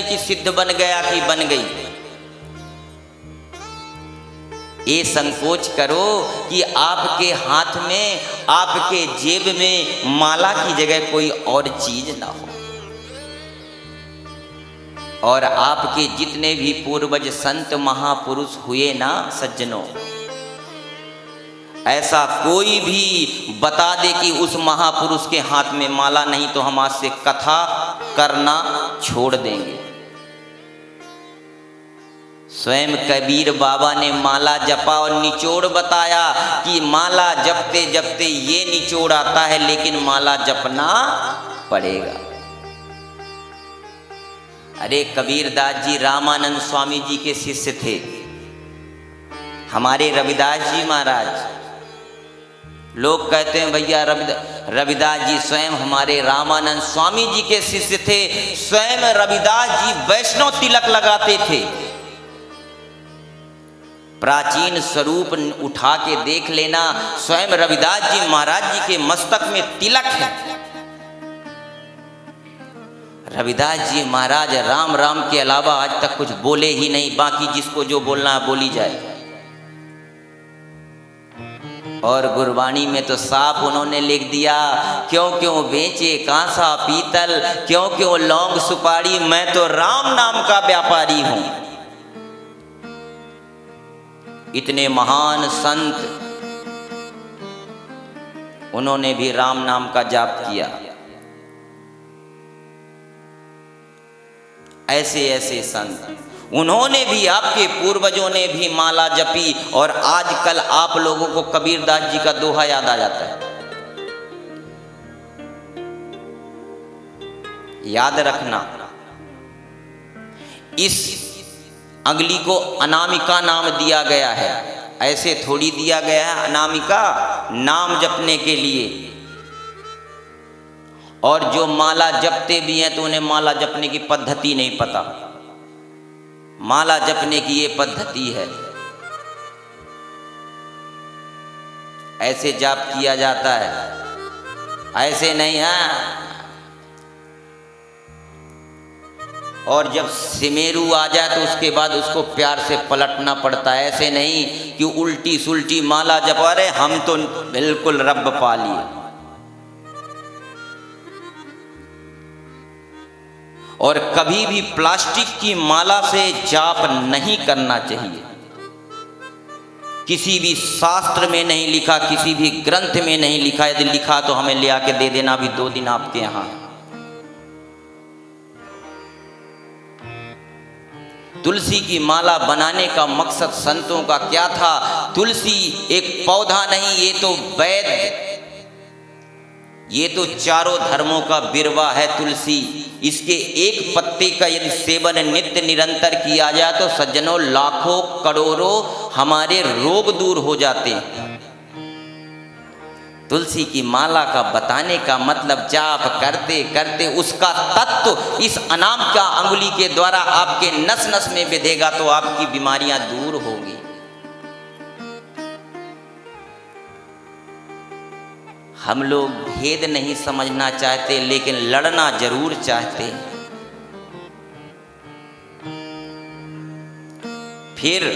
कि सिद्ध बन गया कि बन गई। ये संकोच करो कि आपके हाथ में, आपके जेब में माला की जगह कोई और चीज ना हो। और आपके जितने भी पूर्वज संत महापुरुष हुए ना सज्जनों, ऐसा कोई भी बता दे कि उस महापुरुष के हाथ में माला नहीं तो हम आज से कथा करना छोड़ देंगे। स्वयं कबीर बाबा ने माला जपा और निचोड़ बताया कि माला जपते जपते ये निचोड़ आता है, लेकिन माला जपना पड़ेगा। अरे कबीरदास जी रामानंद स्वामी जी के शिष्य थे, हमारे रविदास जी महाराज। लोग कहते हैं भैया रविदास जी स्वयं हमारे रामानंद स्वामी जी के शिष्य थे। स्वयं रविदास जी वैष्णव तिलक लगाते थे। प्राचीन स्वरूप उठा के देख लेना, स्वयं रविदास जी महाराज जी के मस्तक में तिलक है। रविदास जी महाराज राम राम के अलावा आज तक कुछ बोले ही नहीं, बाकी जिसको जो बोलना है बोली जाए। और गुरबाणी में तो साफ उन्होंने लिख दिया, क्यों क्यों बेचे कांसा पीतल, क्यों क्यों लौंग सुपारी, मैं तो राम नाम का व्यापारी हूं। इतने महान संत, उन्होंने भी राम नाम का जाप किया। ऐसे ऐसे संत, उन्होंने भी, आपके पूर्वजों ने भी माला जपी। और आजकल आप लोगों को कबीरदास जी का दोहा याद आ जाता है। याद रखना, इस अंगुली को अनामिका नाम दिया गया है। ऐसे थोड़ी दिया गया है अनामिका नाम जपने के लिए। और जो माला जपते भी हैं तो उन्हें माला जपने की पद्धति नहीं पता। माला जपने की ये पद्धति है, ऐसे जाप किया जाता है, ऐसे नहीं है। और जब सिमेरू आ जाए तो उसके बाद उसको प्यार से पलटना पड़ता है। ऐसे नहीं कि उल्टी सुल्टी माला जपा रहे, हम तो बिल्कुल रब पा लिए। और कभी भी प्लास्टिक की माला से जाप नहीं करना चाहिए। किसी भी शास्त्र में नहीं लिखा, किसी भी ग्रंथ में नहीं लिखा। यदि लिखा तो हमें ले आके दे देना, अभी 2 दिन आपके यहां। तुलसी की माला बनाने का मकसद संतों का क्या था? तुलसी एक पौधा नहीं, ये तो वैद्य, ये तो चारों धर्मों का बिरवा है तुलसी। इसके एक पत्ते का यदि सेवन नित्य निरंतर किया जाए तो सज्जनों लाखों करोड़ों हमारे रोग दूर हो जाते हैं। तुलसी की माला का बताने का मतलब जाप करते करते उसका तत्व इस अनाम का अंगुली के द्वारा आपके नस नस में विधेगा तो आपकी बीमारियां दूर होगी। हम लोग भेद नहीं समझना चाहते, लेकिन लड़ना जरूर चाहते हैं। फिर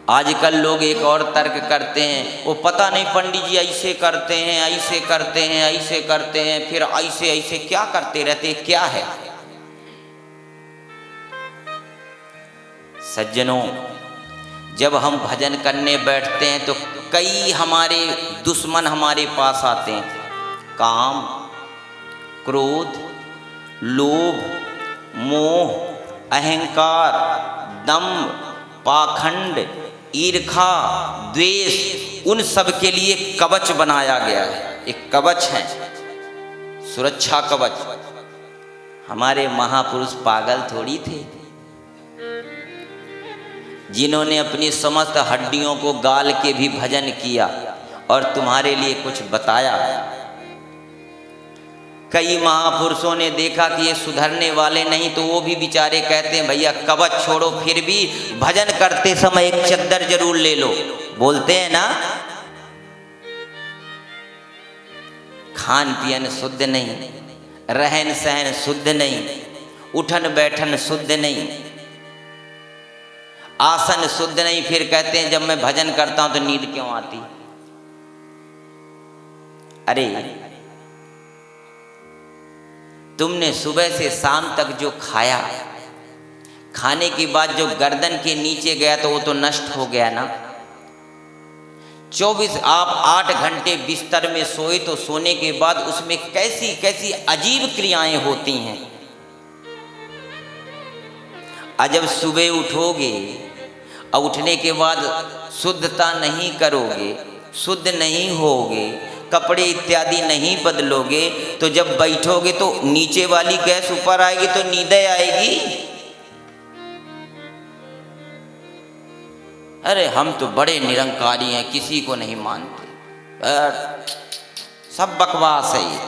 आजकल लोग एक और तर्क करते हैं, वो पता नहीं पंडित जी ऐसे करते हैं, ऐसे करते हैं, ऐसे करते हैं, फिर ऐसे ऐसे क्या करते रहते, क्या है? सज्जनों, जब हम भजन करने बैठते हैं तो कई हमारे दुश्मन हमारे पास आते हैं। काम, क्रोध, लोभ, मोह, अहंकार, दम्भ, पाखंड, ईर्खा, द्वेष, उन सब के लिए कवच बनाया गया है। एक कवच है, सुरक्षा कवच। हमारे महापुरुष पागल थोड़ी थे जिन्होंने अपनी समस्त हड्डियों को गाल के भी भजन किया और तुम्हारे लिए कुछ बताया। कई महापुरुषों ने देखा कि ये सुधरने वाले नहीं तो वो भी बेचारे कहते हैं भैया कवच छोड़ो, फिर भी भजन करते समय एक चद्दर जरूर ले लो। बोलते हैं ना, खान पियन शुद्ध नहीं, रहन सहन शुद्ध नहीं, उठन बैठन शुद्ध नहीं, आसन शुद्ध नहीं, फिर कहते हैं जब मैं भजन करता हूं तो नींद क्यों आती। अरे तुमने सुबह से शाम तक जो खाया, खाने के बाद जो गर्दन के नीचे गया तो वो तो नष्ट हो गया ना। 24 आप 8 घंटे बिस्तर में सोए तो सोने के बाद उसमें कैसी कैसी अजीब क्रियाएं होती हैं। आज जब सुबह उठोगे और उठने के बाद शुद्धता नहीं करोगे, शुद्ध नहीं होगे, कपड़े इत्यादि नहीं बदलोगे, तो जब बैठोगे तो नीचे वाली गैस ऊपर आएगी तो नींद आएगी। अरे हम तो बड़े निरंकारी हैं, किसी को नहीं मानते, सब बकवास है ये।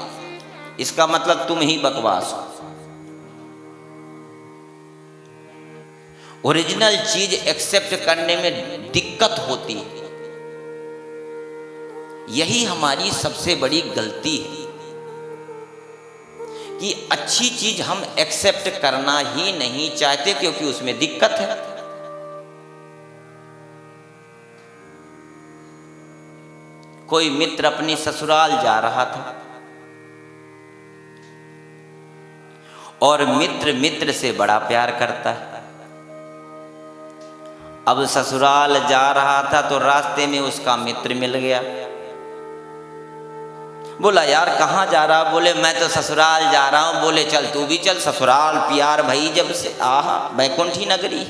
इसका मतलब तुम ही बकवास हो। ओरिजिनल चीज एक्सेप्ट करने में दिक्कत होती है, यही हमारी सबसे बड़ी गलती है कि अच्छी चीज हम एक्सेप्ट करना ही नहीं चाहते क्योंकि उसमें दिक्कत है। कोई मित्र अपनी ससुराल जा रहा था और मित्र मित्र से बड़ा प्यार करता है। अब ससुराल जा रहा था तो रास्ते में उसका मित्र मिल गया। बोला यार कहाँ जा रहा? बोले मैं तो ससुराल जा रहा हूँ। बोले चल तू भी चल ससुराल, प्यार भई जब से, आहा बैकुंठी नगरी।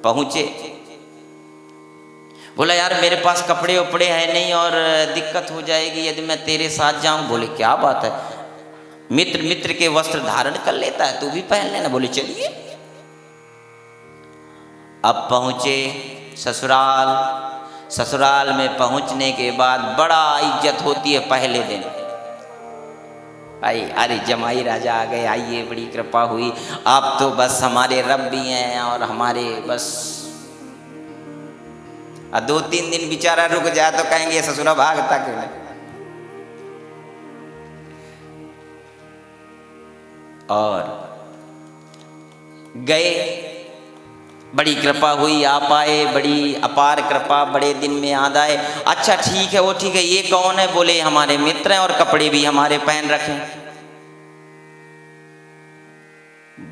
पहुंचे, बोला यार मेरे पास कपड़े उपड़े हैं नहीं और दिक्कत हो जाएगी यदि मैं तेरे साथ जाऊं। बोले क्या बात है, मित्र मित्र के वस्त्र धारण कर लेता है, तू भी पहन लेना। बोले चलिए। अब पहुंचे ससुराल। ससुराल में पहुंचने के बाद बड़ा इज्जत होती है पहले दिन। आई अरे जमाई राजा आ गए, आइए बड़ी कृपा हुई, आप तो बस हमारे रब भी हैं और हमारे बस। 2-3 दिन बेचारा रुक जाए तो कहेंगे ससुरा भागता क्यों नहीं। और गए, बड़ी कृपा हुई, आप आए, बड़ी अपार कृपा, बड़े दिन में याद आए। अच्छा ठीक है, वो ठीक है, ये कौन है? बोले हमारे मित्र हैं और कपड़े भी हमारे पहन रखे।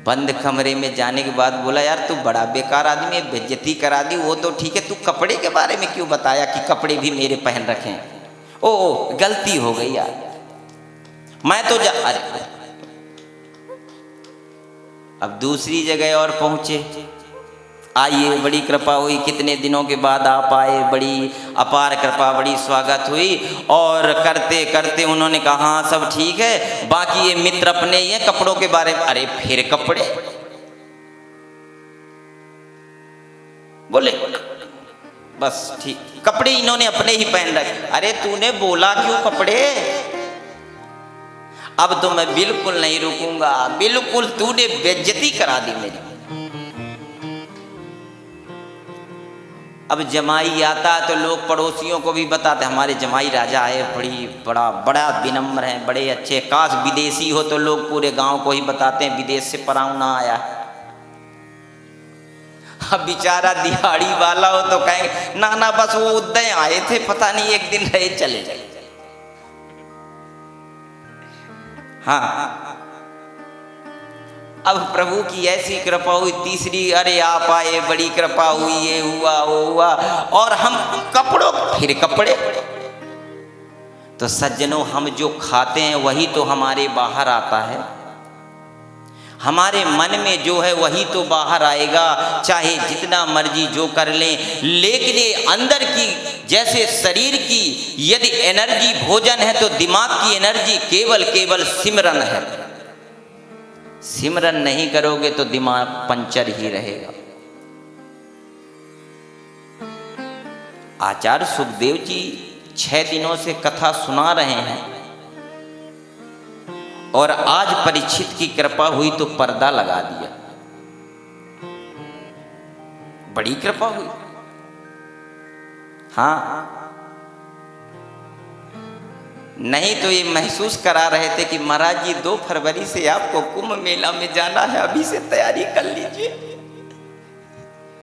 बंद कमरे में जाने के बाद बोला यार तू बड़ा बेकार आदमी है, बेइज्जती करा दी। वो तो ठीक है, तू कपड़े के बारे में क्यों बताया कि कपड़े भी मेरे पहन रखे हैं? ओ गलती हो गई यार, मैं तो अरे अब दूसरी जगह और पहुंचे। आइए बड़ी कृपा हुई, कितने दिनों के बाद आप आए, बड़ी अपार कृपा, बड़ी स्वागत हुई। और करते करते उन्होंने कहा हाँ सब ठीक है, बाकी ये मित्र अपने ही हैं, कपड़ों के बारे में। अरे फिर कपड़े? बोले बस ठीक, कपड़े इन्होंने अपने ही पहन रखे। अरे तूने बोला क्यों कपड़े? अब तो मैं बिल्कुल नहीं रुकूंगा, बिल्कुल तूने बेइज्जती करा दी मेरी। अब जमाई आता तो लोग पड़ोसियों को भी बताते हमारे जमाई राजा आए, बड़ा विनम्र हैं, बड़े अच्छे। काश विदेशी हो तो लोग पूरे गांव को ही बताते हैं विदेश से पराउना आया। अब बेचारा दिहाड़ी वाला हो तो कहेंगे ना ना बस वो उदय आए थे, पता नहीं एक दिन रहे चले जाए। हाँ अब प्रभु की ऐसी कृपा हुई, तीसरी अरे आप आए, बड़ी कृपा हुई, ये हुआ वो हुआ, और हम कपड़ों फिर कपड़े। तो सज्जनों हम जो खाते हैं वही तो हमारे बाहर आता है, हमारे मन में जो है वही तो बाहर आएगा, चाहे जितना मर्जी जो कर लें। लेकिन ये अंदर की, जैसे शरीर की यदि एनर्जी भोजन है तो दिमाग की एनर्जी केवल सिमरन है। सिमरन नहीं करोगे तो दिमाग पंचर ही रहेगा। आचार्य सुखदेव जी 6 दिनों से कथा सुना रहे हैं और आज परीक्षित की कृपा हुई तो पर्दा लगा दिया। बड़ी कृपा हुई। हाँ नहीं तो ये महसूस करा रहे थे कि महाराज जी 2 फरवरी से आपको कुंभ मेला में जाना है, अभी से तैयारी कर लीजिए।